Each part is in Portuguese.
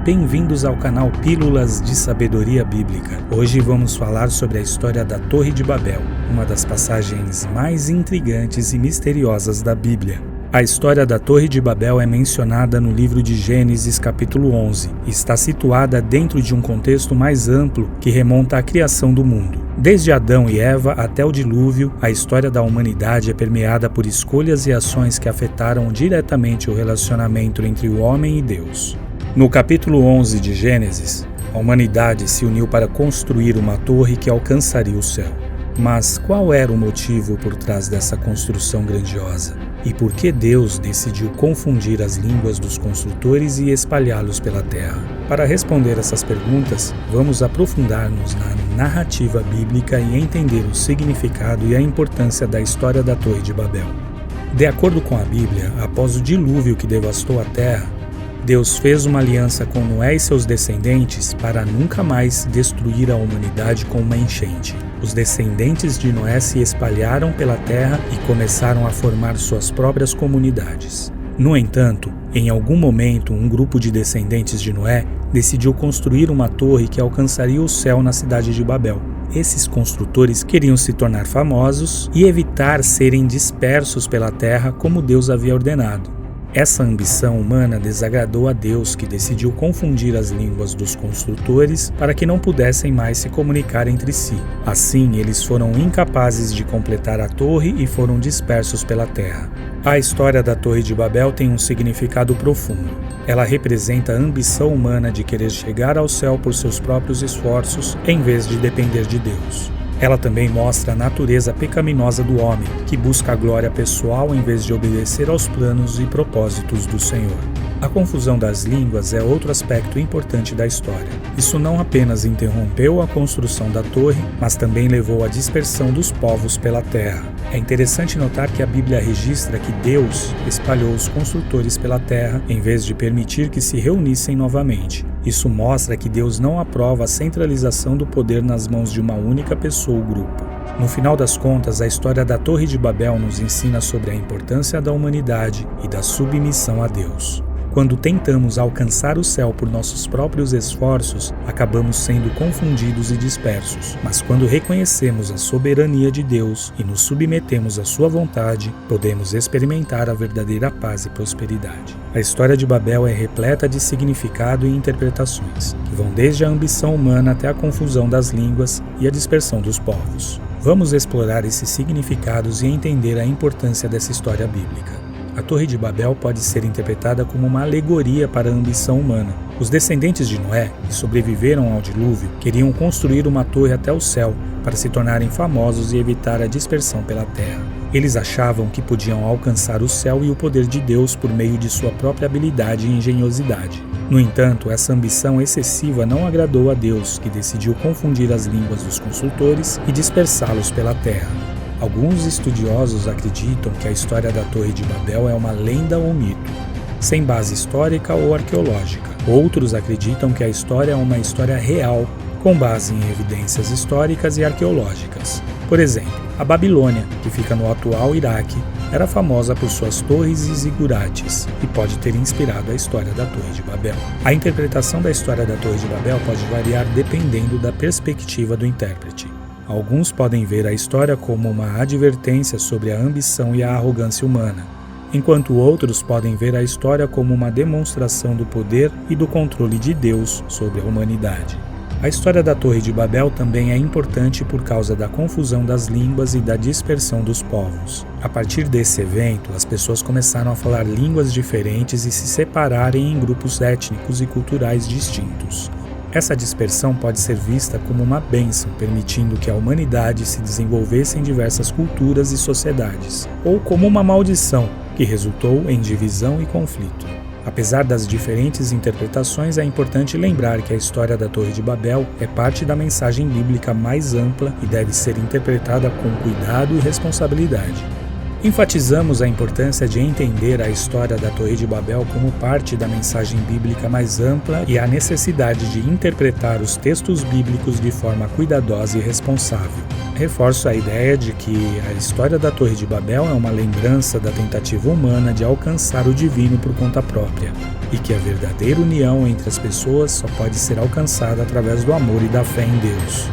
bem-vindos ao canal Pílulas de Sabedoria Bíblica. Hoje vamos falar sobre a história da Torre de Babel, uma das passagens mais intrigantes e misteriosas da Bíblia. A história da Torre de Babel é mencionada no livro de Gênesis capítulo 11 e está situada dentro de um contexto mais amplo que remonta à criação do mundo. Desde Adão e Eva até o dilúvio, a história da humanidade é permeada por escolhas e ações que afetaram diretamente o relacionamento entre o homem e Deus. No capítulo 11 de Gênesis, a humanidade se uniu para construir uma torre que alcançaria o céu. Mas qual era o motivo por trás dessa construção grandiosa? E por que Deus decidiu confundir as línguas dos construtores e espalhá-los pela terra? Para responder essas perguntas, vamos aprofundar-nos na narrativa bíblica e entender o significado e a importância da história da Torre de Babel. De acordo com a Bíblia, após o dilúvio que devastou a terra, Deus fez uma aliança com Noé e seus descendentes para nunca mais destruir a humanidade com uma enchente. Os descendentes de Noé se espalharam pela terra e começaram a formar suas próprias comunidades. No entanto, em algum momento, um grupo de descendentes de Noé decidiu construir uma torre que alcançaria o céu na cidade de Babel. Esses construtores queriam se tornar famosos e evitar serem dispersos pela terra como Deus havia ordenado. Essa ambição humana desagradou a Deus, que decidiu confundir as línguas dos construtores para que não pudessem mais se comunicar entre si. Assim, eles foram incapazes de completar a torre e foram dispersos pela terra. A história da Torre de Babel tem um significado profundo. Ela representa a ambição humana de querer chegar ao céu por seus próprios esforços, em vez de depender de Deus. Ela também mostra a natureza pecaminosa do homem, que busca a glória pessoal em vez de obedecer aos planos e propósitos do Senhor. A confusão das línguas é outro aspecto importante da história. Isso não apenas interrompeu a construção da torre, mas também levou à dispersão dos povos pela terra. É interessante notar que a Bíblia registra que Deus espalhou os construtores pela terra em vez de permitir que se reunissem novamente. Isso mostra que Deus não aprova a centralização do poder nas mãos de uma única pessoa ou grupo. No final das contas, a história da Torre de Babel nos ensina sobre a importância da humanidade e da submissão a Deus. Quando tentamos alcançar o céu por nossos próprios esforços, acabamos sendo confundidos e dispersos. Mas quando reconhecemos a soberania de Deus e nos submetemos à sua vontade, podemos experimentar a verdadeira paz e prosperidade. A história de Babel é repleta de significado e interpretações, que vão desde a ambição humana até a confusão das línguas e a dispersão dos povos. Vamos explorar esses significados e entender a importância dessa história bíblica. A Torre de Babel pode ser interpretada como uma alegoria para a ambição humana. Os descendentes de Noé, que sobreviveram ao dilúvio, queriam construir uma torre até o céu para se tornarem famosos e evitar a dispersão pela terra. Eles achavam que podiam alcançar o céu e o poder de Deus por meio de sua própria habilidade e engenhosidade. No entanto, essa ambição excessiva não agradou a Deus, que decidiu confundir as línguas dos construtores e dispersá-los pela terra. Alguns estudiosos acreditam que a história da Torre de Babel é uma lenda ou mito, sem base histórica ou arqueológica. Outros acreditam que a história é uma história real, com base em evidências históricas e arqueológicas. Por exemplo, a Babilônia, que fica no atual Iraque, era famosa por suas torres e zigurates e pode ter inspirado a história da Torre de Babel. A interpretação da história da Torre de Babel pode variar dependendo da perspectiva do intérprete. Alguns podem ver a história como uma advertência sobre a ambição e a arrogância humana, enquanto outros podem ver a história como uma demonstração do poder e do controle de Deus sobre a humanidade. A história da Torre de Babel também é importante por causa da confusão das línguas e da dispersão dos povos. A partir desse evento, as pessoas começaram a falar línguas diferentes e se separarem em grupos étnicos e culturais distintos. Essa dispersão pode ser vista como uma bênção, permitindo que a humanidade se desenvolvesse em diversas culturas e sociedades, ou como uma maldição, que resultou em divisão e conflito. Apesar das diferentes interpretações, é importante lembrar que a história da Torre de Babel é parte da mensagem bíblica mais ampla e deve ser interpretada com cuidado e responsabilidade. Enfatizamos a importância de entender a história da Torre de Babel como parte da mensagem bíblica mais ampla e a necessidade de interpretar os textos bíblicos de forma cuidadosa e responsável. Reforço a ideia de que a história da Torre de Babel é uma lembrança da tentativa humana de alcançar o divino por conta própria, e que a verdadeira união entre as pessoas só pode ser alcançada através do amor e da fé em Deus.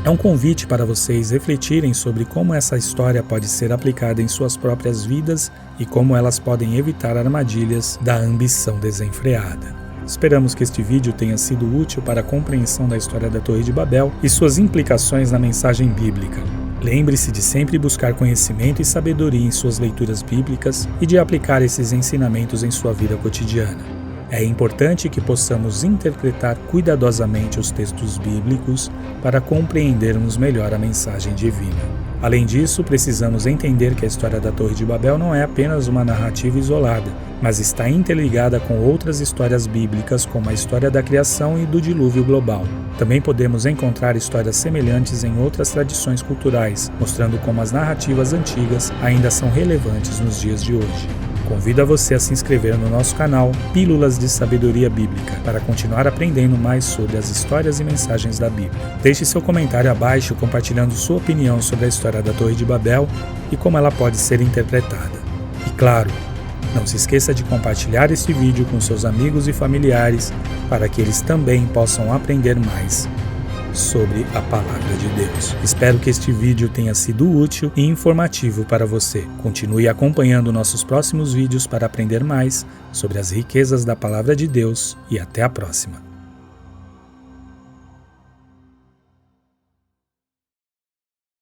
É um convite para vocês refletirem sobre como essa história pode ser aplicada em suas próprias vidas e como elas podem evitar armadilhas da ambição desenfreada. Esperamos que este vídeo tenha sido útil para a compreensão da história da Torre de Babel e suas implicações na mensagem bíblica. Lembre-se de sempre buscar conhecimento e sabedoria em suas leituras bíblicas e de aplicar esses ensinamentos em sua vida cotidiana. É importante que possamos interpretar cuidadosamente os textos bíblicos para compreendermos melhor a mensagem divina. Além disso, precisamos entender que a história da Torre de Babel não é apenas uma narrativa isolada, mas está interligada com outras histórias bíblicas, como a história da criação e do dilúvio global. Também podemos encontrar histórias semelhantes em outras tradições culturais, mostrando como as narrativas antigas ainda são relevantes nos dias de hoje. Convido a você a se inscrever no nosso canal Pílulas de Sabedoria Bíblica para continuar aprendendo mais sobre as histórias e mensagens da Bíblia. Deixe seu comentário abaixo compartilhando sua opinião sobre a história da Torre de Babel e como ela pode ser interpretada. E claro, não se esqueça de compartilhar este vídeo com seus amigos e familiares para que eles também possam aprender mais sobre a Palavra de Deus. Espero que este vídeo tenha sido útil e informativo para você. Continue acompanhando nossos próximos vídeos para aprender mais sobre as riquezas da Palavra de Deus e até a próxima.